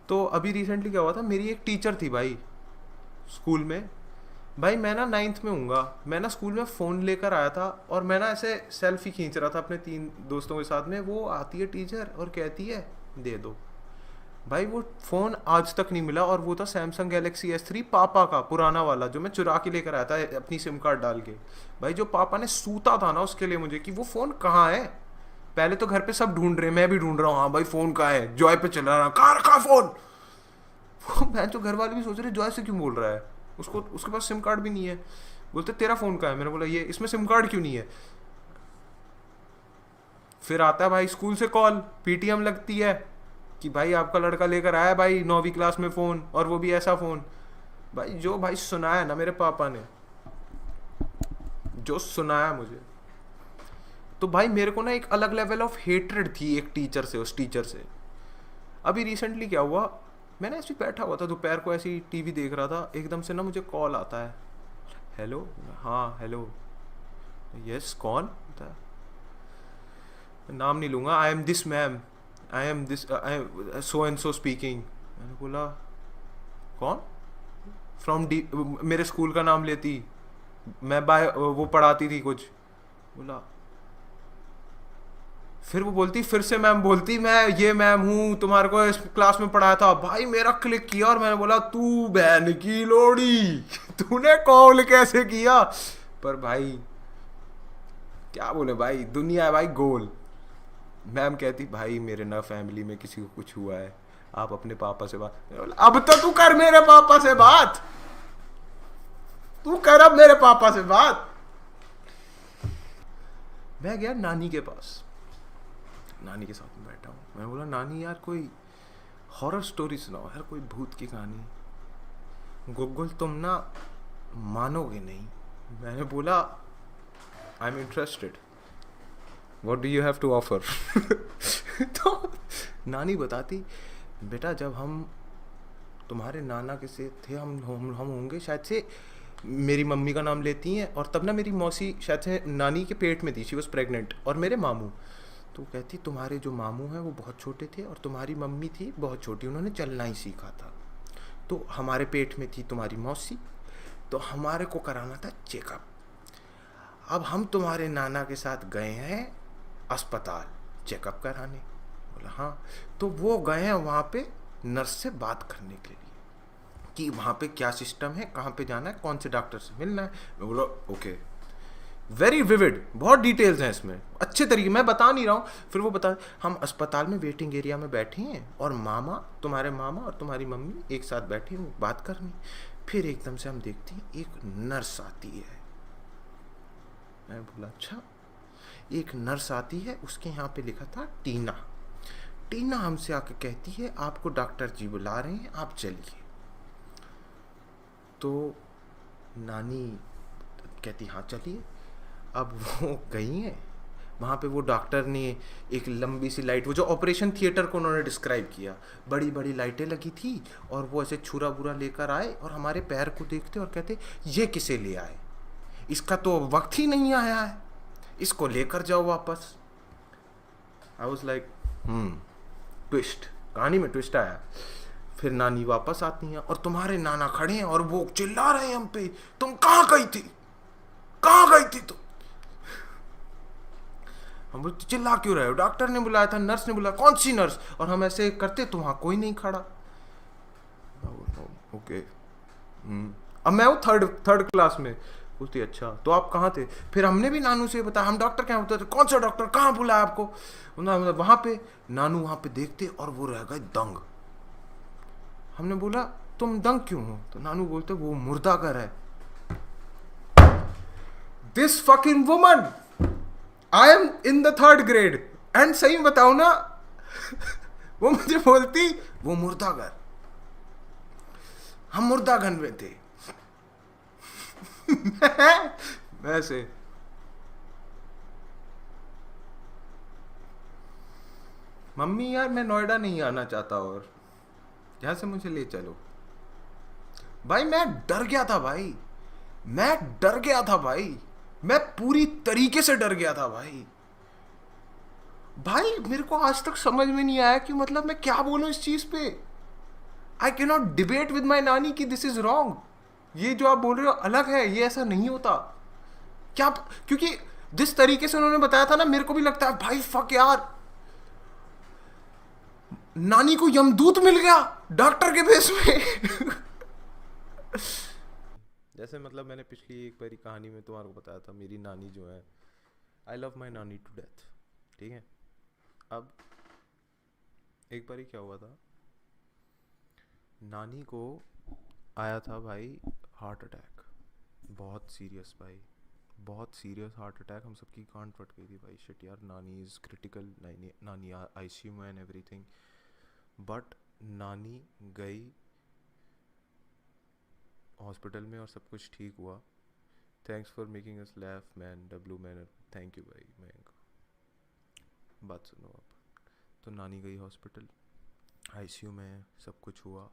तो अभी रिसेंटली क्या हुआ था, मेरी एक टीचर थी भाई स्कूल में। भाई मैं ना नाइन्थ में हूँगा, मैं ना स्कूल में फ़ोन लेकर आया था और मैं ना ऐसे सेल्फी खींच रहा था अपने 3 दोस्तों के साथ में। वो आती है टीचर और कहती है दे दो। भाई वो फ़ोन आज तक नहीं मिला, और वो था सैमसंग गैलेक्सी S3 पापा का पुराना वाला, जो मैं चुरा के लेकर आया था अपनी सिम कार्ड डाल के। भाई जो पापा ने सूता था ना उसके लिए मुझे कि वो फ़ोन कहाँ है। पहले तो घर पे सब ढूंढ रहे, मैं भी ढूंढ रहा हूँ, हाँ भाई फ़ोन कहाँ है, जॉय पे चला रहा, कहाँ रखा फ़ोन। मैं जो घर वाले भी सोच रहे जॉय से क्यों बोल रहा है, उसको उसके पास सिम कार्ड भी नहीं है। बोलते तेरा फ़ोन कहाँ है, मैंने बोला ये इसमें सिम कार्ड क्यों नहीं है। फिर आता है भाई स्कूल से कॉल, पीटीएम लगती है कि भाई आपका लड़का लेकर आया है भाई 9वीं क्लास में फ़ोन, और वो भी ऐसा फ़ोन। भाई जो भाई सुनाया ना मेरे पापा ने, जो सुनाया मुझे, तो भाई मेरे को ना एक अलग लेवल ऑफ हेट्रेड थी एक टीचर से, उस टीचर से। अभी रिसेंटली क्या हुआ, मैंने ऐसे ही बैठा हुआ था दोपहर को, ऐसी टीवी देख रहा था, एकदम से ना मुझे कॉल आता है। हेलो, हाँ हेलो, यस कौन होता है, नाम नहीं लूँगा, I am this ma'am, I am this, I so and so speaking. मैंने बोला कौन, फ्रॉम डी, मेरे स्कूल का नाम लेती, मैं बाय वो पढ़ाती थी कुछ। बोला, फिर वो बोलती, फिर से मैम बोलती, मैं ये मैम हूँ, तुम्हारे को इस क्लास में पढ़ाया था। भाई मेरा क्लिक किया और मैंने बोला तू बहन की लोड़ी, तूने कॉल कैसे किया। पर भाई क्या बोले भाई, दुनिया है भाई गोल। मैम कहती भाई मेरे ना फैमिली में किसी को कुछ हुआ है, आप अपने पापा से बात। मैंने बोला, अब तो तू कर मेरे पापा से बात, तू कर अब मेरे पापा से बात। मैं गया नानी के पास, नानी के साथ में बैठा हूँ, मैं बोला नानी यार कोई हॉरर स्टोरी सुनाओ यार, कोई भूत की कहानी। गुग्गुल तुम ना मानोगे नहीं। मैंने बोला I am interested, what do you have to offer. तो नानी बताती, बेटा जब हम तुम्हारे नाना के से थे, हम होंगे शायद से, मेरी मम्मी का नाम लेती हैं, और तब ना मेरी मौसी शायद से नानी के पेट में थी, शी वॉज प्रेग्नेंट, और मेरे मामू। तो कहती तुम्हारे जो मामू हैं वो बहुत छोटे थे, और तुम्हारी मम्मी थी बहुत छोटी, उन्होंने चलना ही सीखा था। तो हमारे पेट में थी तुम्हारी मौसी, तो हमारे को कराना था चेकअप। अब हम तुम्हारे नाना के साथ गए हैं अस्पताल चेकअप कराने। बोला हाँ। तो वो गए हैं वहाँ पे नर्स से बात करने के लिए कि वहाँ पे क्या सिस्टम है, कहाँ पे जाना है, कौन से डॉक्टर से मिलना है। मैं बोला ओके, वेरी विविड, बहुत डिटेल्स हैं इसमें, अच्छे तरीके, मैं बता नहीं रहा हूँ। फिर वो बता, हम अस्पताल में वेटिंग एरिया में बैठे हैं, और मामा, तुम्हारे मामा और तुम्हारी मम्मी एक साथ बैठी हैं बात करनी। फिर एकदम से हम देखते हैं एक नर्स आती है। मैं बोला अच्छा। एक नर्स आती है, उसके यहाँ पे लिखा था टीना। टीना हमसे आके कहती है आपको डॉक्टर जी बुला रहे हैं, आप चलिए। तो नानी कहती हाँ चलिए। अब वो गई हैं वहाँ पे, वो डॉक्टर ने एक लंबी सी लाइट, वो जो ऑपरेशन थिएटर को उन्होंने डिस्क्राइब किया, बड़ी बड़ी लाइटें लगी थी, और वो ऐसे छुरा बुरा लेकर आए और हमारे पैर को देखते और कहते ये किसे ले आए, इसका तो वक्त ही नहीं आया है, इसको लेकर जाओ वापस। आई वॉज लाइक ट्विस्ट, कहानी में ट्विस्ट आया। फिर नानी वापस आती हैं और तुम्हारे नाना खड़े हैं और वो चिल्ला रहे हैं हम पे, तुम कहाँ गई थी, कहाँ गई थी तुम। हम बोलते चिल्ला क्यों रहे हो, डॉक्टर ने बुलाया था, नर्स ने बुलाया, कौन सी नर्स, और हम ऐसे करते तो वहाँ कोई नहीं खड़ा। ओके, अब मैं हूँ थर्ड थर्ड क्लास में। बोलती अच्छा तो आप कहाँ थे। फिर हमने भी नानू से बताया, हम डॉक्टर क्या होते थे, कौन सा डॉक्टर, कहाँ बुलाया आपको। वहाँ पे नानू वहाँ पे देखते और वो रह गए दंग। हमने बोला तुम दंग क्यों हो, तो नानू बोलते वो मुर्दागर है। This fucking woman, I am in the third grade, and सही बताओ ना, वो मुझे बोलती वो मुर्दागर, हम मुर्दाघर में थे। वैसे मम्मी यार मैं नोएडा नहीं आना चाहता, और यहाँ से मुझे ले चलो। भाई मैं डर गया था भाई, मैं डर गया था भाई, मैं पूरी तरीके से डर गया था भाई। भाई मेरे को आज तक समझ में नहीं आया कि मतलब मैं क्या बोलूं इस चीज पे। आई can not debate with my नानी कि दिस इज रॉन्ग, ये जो आप बोल रहे हो अलग है, ये ऐसा नहीं होता क्या। क्योंकि जिस तरीके से उन्होंने बताया था ना, मेरे को भी लगता है भाई फक यार, नानी को यमदूत मिल गया डॉक्टर के बेस में। जैसे मतलब मैंने पिछली एक बारी कहानी में तुम्हारे को बताया था, मेरी नानी जो है, आई लव माई नानी टू डेथ, ठीक है। अब एक बारी क्या हुआ था, नानी को आया था भाई हार्ट अटैक, बहुत सीरियस भाई, बहुत सीरियस हार्ट अटैक। हम सबकी कान फट गई थी भाई, शिट यार नानी इज़ क्रिटिकल, नानी आईसीयू में एंड एवरीथिंग। बट नानी गई हॉस्पिटल में और सब कुछ ठीक हुआ। Thanks for making us laugh man, W man, thank you भाई। मयंक बात सुनो अब, तो नानी गई हॉस्पिटल, आईसीयू में सब कुछ हुआ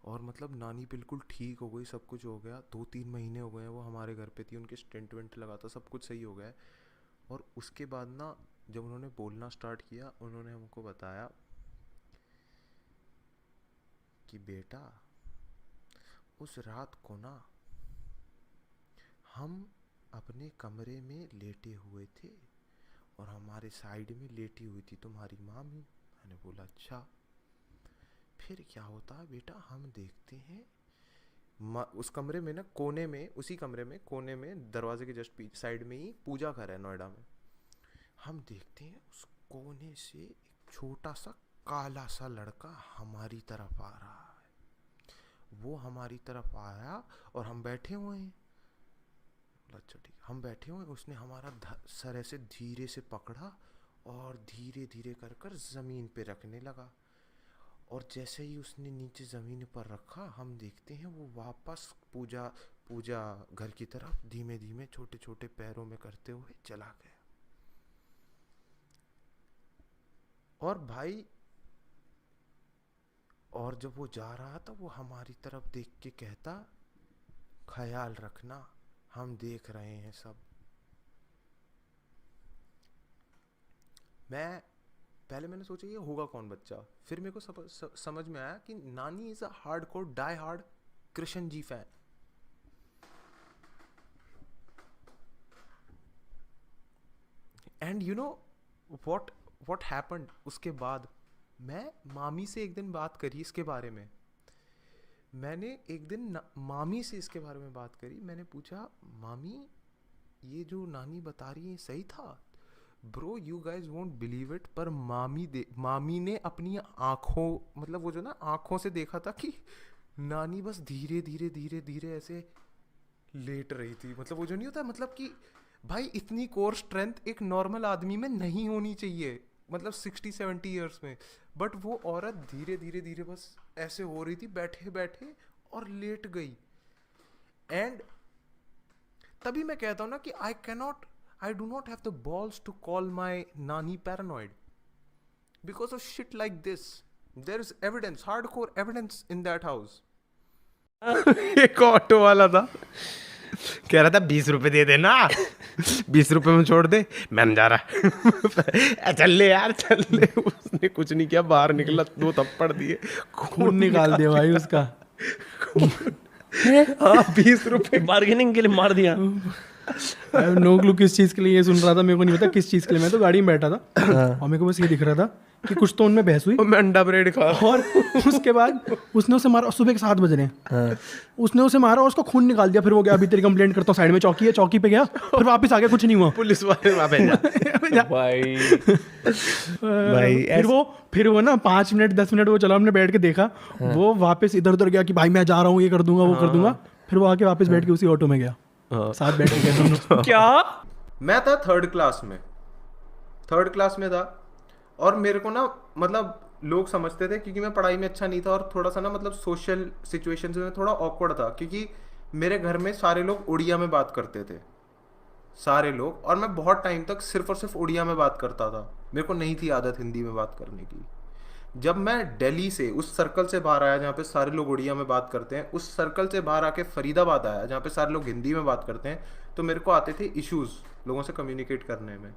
और मतलब नानी बिल्कुल ठीक हो गई, सब कुछ हो गया। 2-3 महीने हो गए हैं वो हमारे घर पे थी, उनके स्टेंट वेंट लगा था, सब कुछ सही हो गया है। और उसके बाद ना जब उन्होंने बोलना स्टार्ट किया, उन्होंने हमको बताया कि बेटा उस रात को ना हम अपने कमरे में लेटे हुए थे और हमारे साइड में लेटी हुई थी तुम्हारी मामी। मैंने बोला अच्छा, फिर क्या होता है बेटा, हम देखते हैं उस कमरे में ना कोने में, उसी कमरे में कोने में दरवाजे के जस्ट साइड में ही पूजा घर है नोएडा में। हम देखते हैं उस कोने से एक छोटा सा काला सा लड़का हमारी तरफ आ रहा है। वो हमारी तरफ आया और हम बैठे हुए हैं, अच्छा ठीक, हम बैठे हुए हैं, उसने हमारा सर ऐसे धीरे से पकड़ा और धीरे धीरे कर कर ज़मीन पे रखने लगा। और जैसे ही उसने नीचे ज़मीन पर रखा, हम देखते हैं वो वापस पूजा घर की तरफ धीमे धीमे छोटे छोटे पैरों में करते हुए चला गया। और भाई, और जब वो जा रहा था, वो हमारी तरफ देख के कहता, ख्याल रखना हम देख रहे हैं सब। मैंने सोचा ये होगा कौन बच्चा, फिर मेरे को समझ में आया कि नानी is a hardcore die hard Krishna ji fan. And you know what happened उसके बाद, मैं मामी से एक दिन बात करी इसके बारे में। मैंने एक दिन मामी से इसके बारे में बात करी। मैंने पूछा, मामी ये जो नानी बता रही है सही था? Bro you guys won't believe it, पर मामी ने अपनी आँखों, मतलब वो जो ना आँखों से देखा था कि नानी बस धीरे धीरे धीरे धीरे ऐसे लेट रही थी। मतलब वो जो नहीं होता, मतलब कि भाई इतनी कोर स्ट्रेंथ एक नॉर्मल आदमी में नहीं होनी चाहिए, मतलब 60-70 ईयर्स में। बट वो औरत धीरे धीरे धीरे बस ऐसे हो रही थी बैठे बैठे और लेट गई। एंड तभी मैं कहता हूँ ना कि I do not have the balls to call my nani paranoid because of shit like this. There is evidence, hardcore evidence in that house. एक ऑटो वाला था, कह रहा था 20 रुपए दे देना, 20 रुपए में छोड़ दे, मैं जा रहा। चल ले यार चल ले। उसने कुछ नहीं किया, बाहर निकला, 2 थप्पड़ दिए, खून निकाल दिया भाई उसका। हाँ 20 रुपए बार्गेनिंग के लिए मार दिया। नो क्लू किस चीज़ के लिए ये सुन रहा था, मेरे को नहीं पता किस चीज़ के लिए। मैं तो गाड़ी में बैठा था और मेरे को बस ये दिख रहा था कि कुछ तो उनमें बहस हुई। मैं अंडा ब्रेड खा, और उसके बाद उसने उसे मारा। सुबह के 7 बज रहे हैं, उसने उसे मारा और उसको खून निकाल दिया। फिर वो गया, अभी तेरी कंप्लेंट करता हूँ, साइड में चौकी है, चौकी पे गया, फिर वापस आ गया, कुछ नहीं हुआ। पुलिस वाले वहाँ भेजा भाई। फिर वो ना 5 मिनट 10 मिनट वो चला, हमने बैठ के देखा। वो वापस इधर उधर गया कि भाई मैं जा रहा हूँ, ये कर दूंगा वो कर दूंगा। फिर वो आके वापस बैठ के उसी ऑटो में गया, साथ बैठ के गए दोनों। क्या मैं था 3rd क्लास में था, और मेरे को ना मतलब लोग समझते थे क्योंकि मैं पढ़ाई में अच्छा नहीं था और थोड़ा सा ना मतलब सोशल सिचुएशंस में थोड़ा ऑकवर्ड था, क्योंकि मेरे घर में सारे लोग उड़िया में बात करते थे, सारे लोग। और मैं बहुत टाइम तक सिर्फ और सिर्फ उड़िया में बात करता था, मेरे को नहीं थी आदत हिंदी में बात करने की। जब मैं दिल्ली से उस सर्कल से बाहर आया जहाँ पे सारे लोग उड़िया में बात करते हैं, उस सर्कल से बाहर आके फरीदाबाद आया जहाँ पे सारे लोग हिंदी में बात करते हैं, तो मेरे को आते थे इश्यूज़ लोगों से कम्युनिकेट करने में।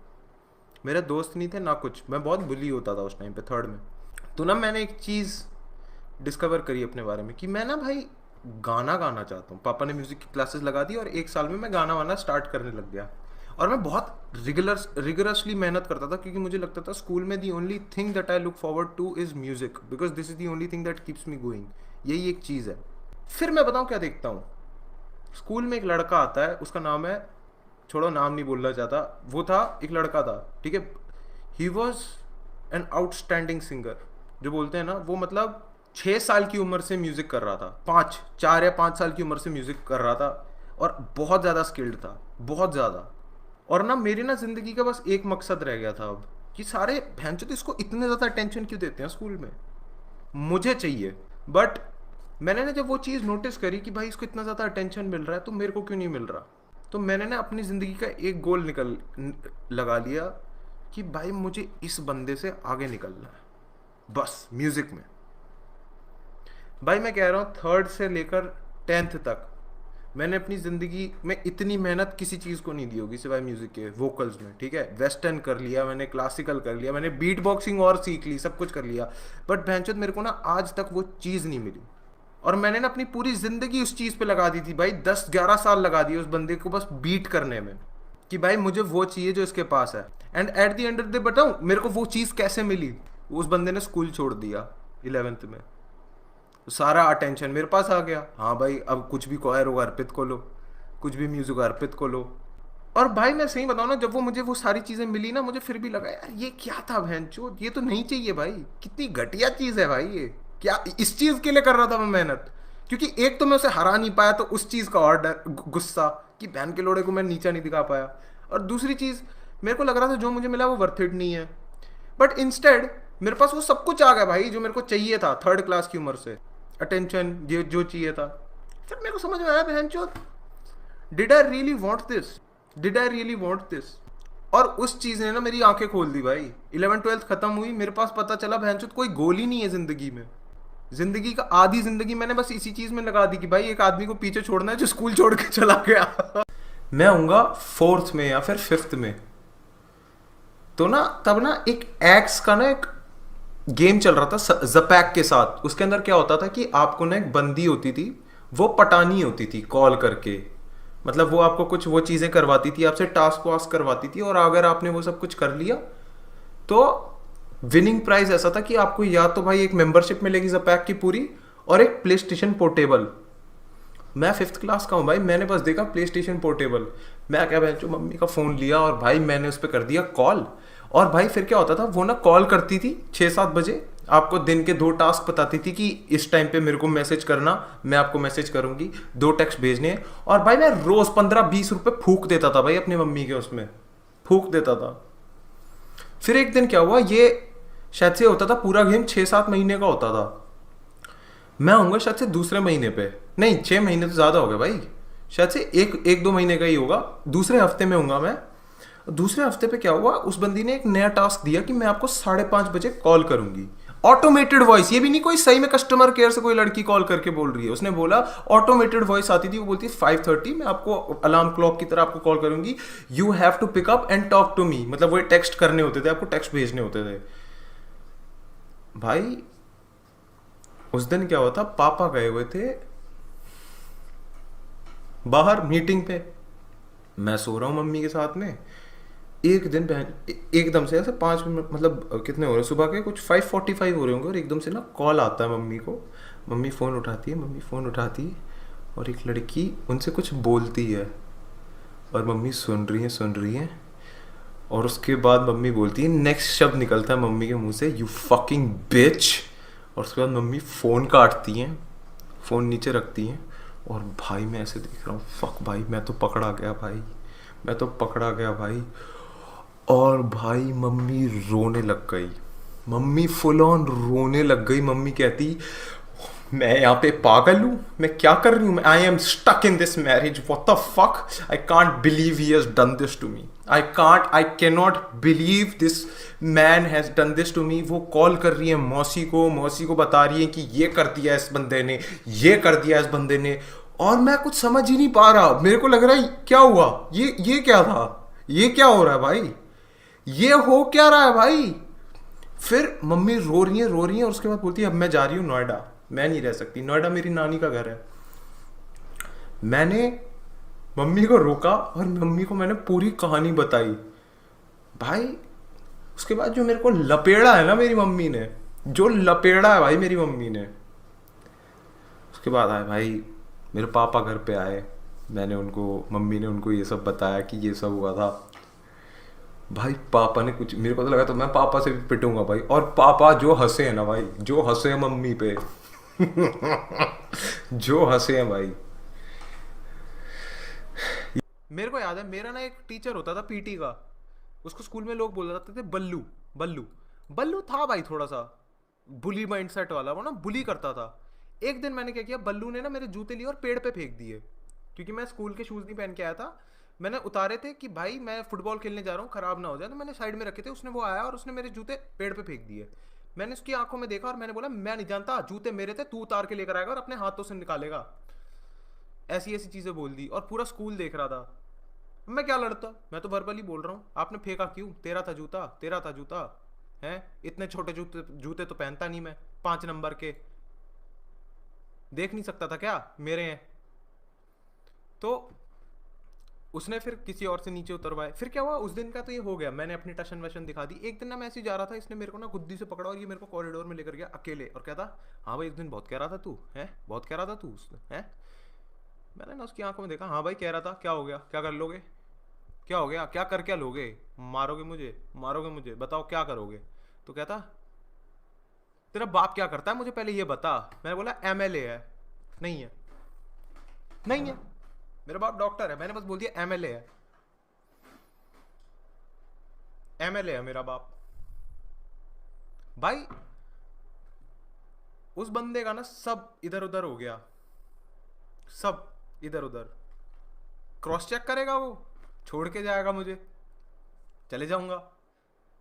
मेरे दोस्त नहीं थे ना कुछ, मैं बहुत बुली होता था उस टाइम पे 3rd में। तो ना मैंने एक चीज़ डिस्कवर करी अपने बारे में कि मैं ना भाई गाना गाना चाहता हूँ। पापा ने म्यूजिक की क्लासेस लगा दी और 1 साल में मैं गाना वाना स्टार्ट करने लग गया। और मैं बहुत रिगरसली मेहनत करता था, क्योंकि मुझे लगता था स्कूल में the only thing that I look forward two is music, because this is the only thing that keeps me going. यही एक चीज़ है। फिर मैं बताऊँ क्या देखता हूँ, स्कूल में एक लड़का आता है, उसका नाम है, छोड़ो नाम नहीं बोलना चाहता, वो था एक लड़का था, ठीक है। He was an outstanding singer, जो बोलते हैं ना, वो मतलब 6 साल की उम्र से म्यूजिक कर रहा था, 4 या 5 साल की उम्र से म्यूजिक कर रहा था, और बहुत ज़्यादा स्किल्ड था, बहुत ज़्यादा। और ना मेरी ना जिंदगी का बस एक मकसद रह गया था अब, कि सारे भैंचोद इसको इतने ज़्यादा अटेंशन क्यों देते हैं स्कूल में, मुझे चाहिए। बट मैंने ना जब वो चीज़ नोटिस करी कि भाई इसको इतना ज़्यादा अटेंशन मिल रहा है तो मेरे को क्यों नहीं मिल रहा, तो मैंने ना अपनी ज़िंदगी का एक गोल लगा लिया कि भाई मुझे इस बंदे से आगे निकलना है, बस म्यूज़िक में। भाई मैं कह रहा हूँ 3rd से लेकर 10th तक मैंने अपनी ज़िंदगी में इतनी मेहनत किसी चीज़ को नहीं दी होगी सिवाय म्यूज़िक के, वोकल्स में, ठीक है। वेस्टर्न कर लिया मैंने, क्लासिकल कर लिया मैंने, बीट बॉक्सिंग और सीख ली, सब कुछ कर लिया, बट भैंचोद मेरे को ना आज तक वो चीज़ नहीं मिली। और मैंने ना अपनी पूरी ज़िंदगी उस चीज़ पे लगा दी थी भाई, 10-11 साल लगा दिए उस बंदे को बस बीट करने में, कि भाई मुझे वो चाहिए जो इसके पास है। And at the end of the day बताऊँ मेरे को वो चीज़ कैसे मिली, उस बंदे ने स्कूल छोड़ दिया 11th में, सारा अटेंशन मेरे पास आ गया। हाँ भाई अब कुछ भी क्वायर होगा अर्पित को लो, कुछ भी म्यूजिक अर्पित को लो। और भाई मैं सही बताऊँ ना, जब वो मुझे वो सारी चीज़ें मिली ना, मुझे फिर भी लगा यार ये क्या था भैंचोद, ये तो नहीं चाहिए भाई, कितनी घटिया चीज़ है भाई ये, क्या इस चीज़ के लिए कर रहा था मैं मेहनत, क्योंकि एक तो मैं उसे हरा नहीं पाया, तो उस चीज़ का और डर, गुस्सा कि बहन के लोड़े को मैं नीचा नहीं दिखा पाया, और दूसरी चीज़ मेरे को लग रहा था जो मुझे मिला वो वर्थ इट नहीं है। बट इंस्टेड मेरे पास वो सब कुछ आ गया भाई जो मेरे को चाहिए था 3rd क्लास की उम्र से, अटेंशन जो चाहिए था। फिर मेरे को समझ में आया बहनचोद, did I really want this, did I really want this. और उस चीज़ ने ना मेरी आंखें खोल दी भाई। 11th-12th खत्म हुई, मेरे पास पता चला बहनचोद कोई गोल ही नहीं है जिंदगी में। जिंदगी का आधी जिंदगी मैंने बस इसी चीज़ में लगा दी कि भाई एक आदमी को पीछे छोड़ना है जो स्कूल छोड़ के चला गया। मैं आऊँगा 4th में या फिर 5th में, तो ना तब ना एक एक्स का ना एक गेम चल रहा था ज़पैक के साथ। उसके अंदर क्या होता था कि आपको ना एक बंदी होती थी, वो पटानी होती थी कॉल करके, मतलब वो आपको कुछ वो चीज़ें करवाती थी, आपसे टास्क वास्क करवाती थी, और अगर आपने वो सब कुछ कर लिया तो विनिंग प्राइज ऐसा था कि आपको या तो भाई एक मेंबरशिप मिलेगी ज़पैक की पूरी, और एक प्ले स्टेशन पोर्टेबल। मैं 5th क्लास का हूँ भाई, मैंने बस देखा प्ले स्टेशन पोर्टेबल, मैं क्या बहन मम्मी का फ़ोन लिया और भाई मैंने उस पर कर दिया कॉल। और भाई फिर क्या होता था, वो ना कॉल करती थी 6-7 बजे, आपको दिन के 2 टास्क बताती थी कि इस टाइम पे मेरे को मैसेज करना, मैं आपको मैसेज करूंगी, 2 टेक्स्ट भेजने हैं। और भाई मैं रोज 15-20 रुपए फूक देता था भाई अपनी मम्मी के, उसमें फूक देता था। फिर एक दिन क्या हुआ, ये शायद से होता था पूरा गेम 6-7 महीने का होता था, मैं आऊँगा शायद से दूसरे महीने पे, नहीं 6 महीने तो ज़्यादा हो गए भाई, शायद से 1-2 महीने का ही होगा, दूसरे हफ्ते में होऊंगा मैं। दूसरे हफ्ते पे क्या हुआ, उस बंदी ने एक नया टास्क दिया कि मैं आपको 5:30 बजे कॉल करूंगी, ऑटोमेटेड वॉइस, ये भी नहीं कोई सही में कस्टमर केयर से कोई लड़की कॉल करके बोल रही है, उसने बोला ऑटोमेटेड वॉइस आती थी, वो बोलती है 5:30 मैं आपको अलार्म क्लॉक की तरह आपको कॉल करूंगी, you have to pick up and talk to me, मतलब वो टेक्स्ट करने होते थे, आपको टेक्स्ट भेजने होते थे। भाई उस दिन क्या हुआ था, पापा गए हुए थे बाहर मीटिंग पे, मैं सो रहा हूँ मम्मी के साथ में, एक दिन एकदम से ऐसे 5 मिनट, मतलब कितने हो रहे सुबह के, कुछ 5:45 हो रहे होंगे, और एकदम से ना कॉल आता है मम्मी को, मम्मी फ़ोन उठाती है और एक लड़की उनसे कुछ बोलती है, और मम्मी सुन रही हैं, और उसके बाद मम्मी बोलती है, नेक्स्ट शब्द निकलता है मम्मी के मुंह से, यू फकिंग बिच। और उसके बाद मम्मी फ़ोन काटती हैं, फ़ोन नीचे रखती हैं, और भाई मैं ऐसे देख रहा हूँ, फक भाई मैं तो पकड़ा गया भाई। और भाई मम्मी रोने लग गई, मम्मी फुल ऑन रोने लग गई। मम्मी कहती मैं यहाँ पे पागल हूँ, मैं क्या कर रही हूँ, I am stuck in this marriage, what the fuck, I can't believe he has done this to me, I can not believe this man has done this to me. वो कॉल कर रही है मौसी को बता रही है कि ये कर दिया इस बंदे ने, और मैं कुछ समझ ही नहीं पा रहा, मेरे को लग रहा है क्या हुआ, ये क्या था, ये क्या हो रहा है भाई, ये हो क्या रहा है भाई। फिर मम्मी रो रही है, और उसके बाद बोलती है अब मैं जा रही हूँ नोएडा, मैं नहीं रह सकती, नोएडा मेरी नानी का घर है। मैंने मम्मी को रोका और मम्मी को मैंने पूरी कहानी बताई भाई। उसके बाद जो मेरे को लपेड़ा है ना मेरी मम्मी ने, जो लपेड़ा है भाई मेरी मम्मी ने, उसके बाद आए भाई मेरे पापा घर पे आए, मैंने उनको, मम्मी ने उनको ये सब बताया कि ये सब हुआ था भाई। पापा ने कुछ, मेरे को तो लगा तो मैं पापा से भी पिटूंगा भाई, और पापा जो हंसे हैं ना भाई, जो हंसे हैं मम्मी पे जो हंसे हैं भाई। मेरे को याद है मेरा ना एक टीचर होता था पीटी का, उसको स्कूल में लोग बोल जाते थे बल्लू। बल्लू बल्लू था भाई थोड़ा सा बुली माइंडसेट वाला, वो ना बुली करता था। एक दिन मैंने क्या किया, बल्लू ने ना मेरे जूते लिए और पेड़ पे फेंक दिए, क्योंकि मैं स्कूल के शूज़ नहीं पहन के आया था। मैंने उतारे थे कि भाई मैं फुटबॉल खेलने जा रहा हूँ, खराब ना हो जाए, तो मैंने साइड में रखे थे। उसने वो आया और उसने मेरे जूते पेड़ पे फेंक दिए। मैंने उसकी आंखों में देखा और मैंने बोला मैं नहीं जानता, जूते मेरे थे, तू उतार के लेकर आएगा और अपने हाथों से निकालेगा। ऐसी ऐसी चीज़ें बोल दी और पूरा स्कूल देख रहा था। मैं क्या लड़ता, मैं तो वर्बली बोल रहा हूँ, आपने फेंका क्यों, तेरा था जूता, तेरा था जूता है, इतने छोटे जूते जूते तो पहनता नहीं मैं, 5 नंबर के, देख नहीं सकता था क्या मेरे हैं। तो उसने फिर किसी और से नीचे उतरवाए। फिर क्या हुआ उस दिन का तो ये हो गया, मैंने अपनी टशन वशन दिखा दी। एक दिन ना मैं ऐसे ही जा रहा था, इसने मेरे को ना गुद्दी से पकड़ा और ये मेरे को कॉरिडोर में लेकर गया अकेले और कहता हाँ भाई एक दिन बहुत कह रहा था तू, है बहुत कह रहा था तू है। मैंने ना उसकी आंखों में देखा, हाँ भाई कह रहा था, क्या हो गया, क्या कर लोगे, क्या हो गया, क्या कर क्या लोगे, मारोगे मुझे, मारोगे मुझे, बताओ क्या करोगे। तो कहता तेरा बाप क्या करता है मुझे पहले ये बता। मैंने बोला एमएलए है। नहीं है, नहीं है, मेरा बाप डॉक्टर है। मैंने बस बोल दिया एमएलए है, एमएलए है मेरा बाप। भाई उस बंदे का ना सब इधर उधर हो गया, सब इधर उधर। क्रॉस चेक करेगा वो, छोड़ के जाएगा मुझे, चले जाऊंगा,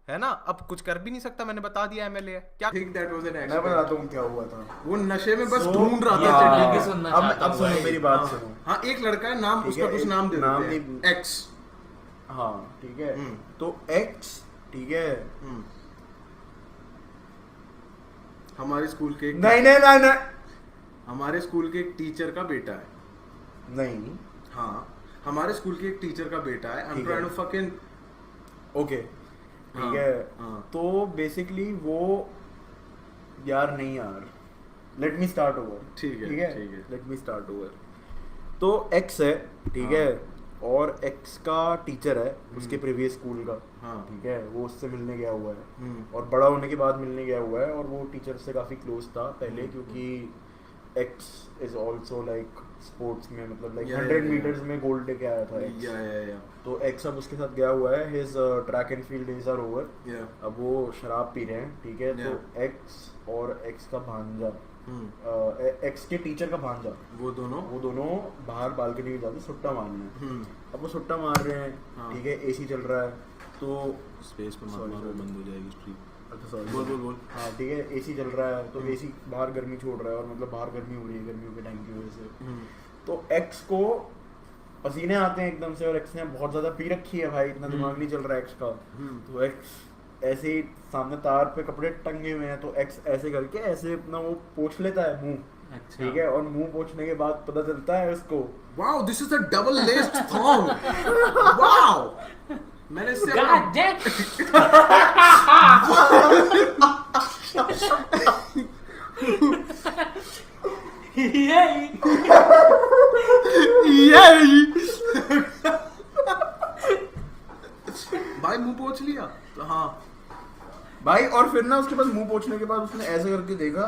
है ना। अब कुछ कर भी नहीं सकता, मैंने बता दिया एमएलए है। क्या think that was an accident. मैं बताता हूँ क्या हुआ था। वो नशे में बस So, ढूंढ रहा हाँ, था चड्डी के। अब सुनो मेरी बात सुनो। हाँ एक लड़का है, नाम ठीक उसका है, कुछ नाम दे नाम देते हैं, नहीं- एक्स। हाँ ठीक है, तो एक्स ठीक है। हमारे स्कूल के नहीं नहीं नहीं नहीं हमारे स्कूल के एक टीचर का बेटा है। नहीं, हाँ हमारे स्कूल के एक टीचर का बेटा है। I'm ठीक trying है। to fucking ओके हाँ, ठीक है। हाँ। तो बेसिकली वो, यार नहीं यार, लेट मी स्टार्ट ओवर। ठीक है, ठीक है, ठीक है। Let me start over. तो एक्स है ठीक हाँ। है, और एक्स का टीचर है उसके प्रीवियस स्कूल का। हाँ। ठीक है, वो उससे मिलने गया हुआ है हम्म। और बड़ा होने के बाद मिलने गया हुआ है। और वो टीचर से काफ़ी क्लोज था पहले, क्योंकि x is also like sports में, मतलब लाइक Yeah, 100 yeah, मीटर्स में गोल्ड लेके आया था X। या तो एक्स अब उसके साथ गया हुआ है, his track and field days are over. या अब वो शराब पी रहे हैं ठीक है। Yeah. तो एक्स और एक्स का भांजा, हम्म। एक्स के टीचर का भांजा, वो दोनों बाहर बालकनी में जाके सुट्टा मारने हैं। हम्म। अब वो सुट्टा मार रहे हैं हाँ। ठीक है, एसी चल रहा है। तो स्पेस पे Sorry, मारो, sorry. बंद हो जाएगी स्ट्रीम। अच्छा सॉरी, बोल। हाँ ठीक है, एसी चल रहा है। तो एसी बाहर गर्मी छोड़ रहा है, और मतलब बाहर गर्मी हो रही है गर्मियों के टाइम की वजह से। तो एक्स को पसीने आते हैं एकदम से, और एक्स ने बहुत ज़्यादा पी रखी है भाई, इतना दिमाग नहीं चल रहा है एक्स का। तो एक्स ऐसे ही सामने तार पे कपड़े टंगे हुए हैं, तो एक्स ऐसे करके ऐसे अपना वो पोंछ लेता है मुंह। अच्छा। ठीक है, और मुंह पोंछने के बाद पता चलता है उसको, wow this is a double laced thong. Wow मैंने इससे God damn! Yay! भाई मुंह पोंछ लिया। तो हाँ भाई, और फिर ना उसके बाद मुंह पोंछने के बाद उसने ऐसे करके देखा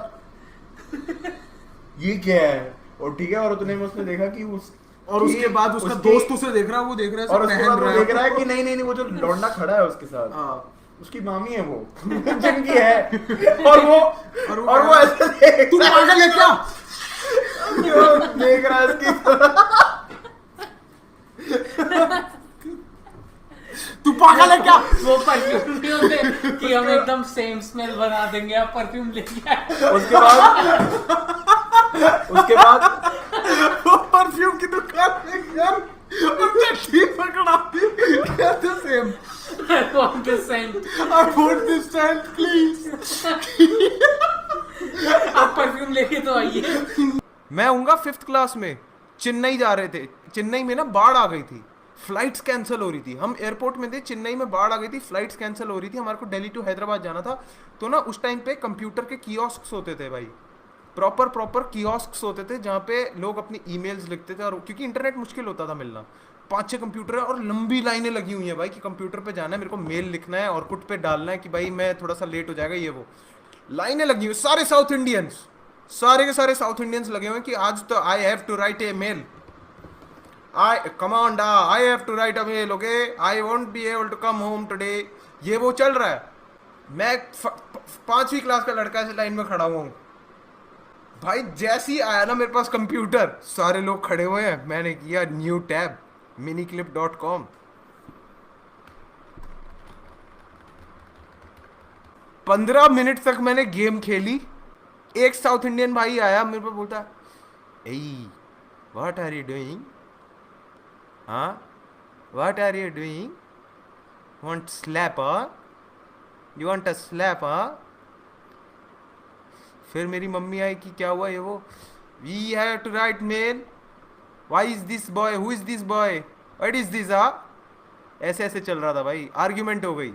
ये क्या है, और ठीक है, और उतने में उसने देखा कि और उसके बाद उसका दोस्त उसे देख रहा है, वो देख रहा है और सब उसके पहन बाद वो रहा देख रहा है कि नहीं नहीं नहीं, वो जो लौंडा खड़ा है उसके साथ, हाँ। उसकी मामी है वो जिनकी है। और वो ऐसे देख तू पागल है क्या? देख रहा है उसकी, तू पागल है क्या? वो परफ्यूम नहीं होते कि हम एकदम सेम स्मेल बना देंगे, आप परफ्यूम लेके आए। उसके बाद वो परफ्यूम की दुकान में यार उसने ठीक पकड़ा दी। कहते same I want the scent. I want this scent please। आप परफ्यूम लेके तो आइए। मैं हूँगा 5th क्लास में, चेन्नई जा रहे थे, चेन्नई में ना बाढ़ आ गई थी, फ्लाइट्स कैंसिल हो रही थी, हम एयरपोर्ट में थे, चेन्नई में बाढ़ आ गई थी, फ्लाइट्स कैंसिल हो रही थी, हमारे को दिल्ली टू हैदराबाद जाना था। तो ना उस टाइम पे कंप्यूटर के कियोस्क होते थे भाई, प्रॉपर कियोस्क होते थे जहाँ पे लोग अपनी ईमेल्स लिखते थे, और क्योंकि इंटरनेट मुश्किल होता था मिलना, 5-6 कंप्यूटर है और लंबी लाइनें लगी हुई हैं भाई कि कंप्यूटर पे जाना है, मेरे को मेल लिखना है और कुट पे डालना है कि भाई मैं थोड़ा सा लेट हो जाएगा, ये वो लाइनें लगी हुई, सारे साउथ इंडियंस, सारे के सारे साउथ इंडियंस लगे हुए कि आज तो I have to write a mail, I command I have to write a mail, okay, I won't be able to come home today, ये वो चल रहा है। मैं 5वीं क्लास का लड़का ऐसे लाइन में खड़ा हुआ हूँ भाई, जैसे ही आया ना मेरे पास कंप्यूटर, सारे लोग खड़े हुए हैं, मैंने किया न्यू टैब miniclip.com, 15 मिनट तक मैंने गेम खेली। एक साउथ इंडियन भाई आया मेरे पे, बोलता ए व्हाट आर यू डूइंग, हाँ what are you doing, want slap, you want a slap, फिर मेरी मम्मी आई कि क्या हुआ ये वो, we have to write mail, why is this boy, who is this boy, what is this, ऐसे ऐसे चल रहा था भाई, आर्ग्यूमेंट हो गई,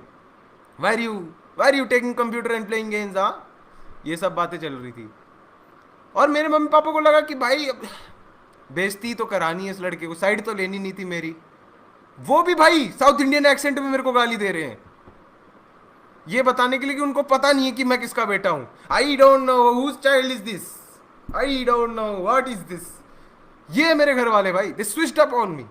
why are you taking computer and playing games, ये सब बातें चल रही थी। और मेरे मम्मी पापा को लगा कि भाई बेइज्जती तो करानी है इस लड़के को, साइड तो लेनी नहीं थी मेरी, वो भी भाई साउथ इंडियन एक्सेंट में मेरे को गाली दे रहे हैं, ये बताने के लिए कि उनको पता नहीं है कि मैं किसका बेटा हूं। I don't know whose child is this, I don't know what is this, ये मेरे घर वाले भाई, they switched up on me.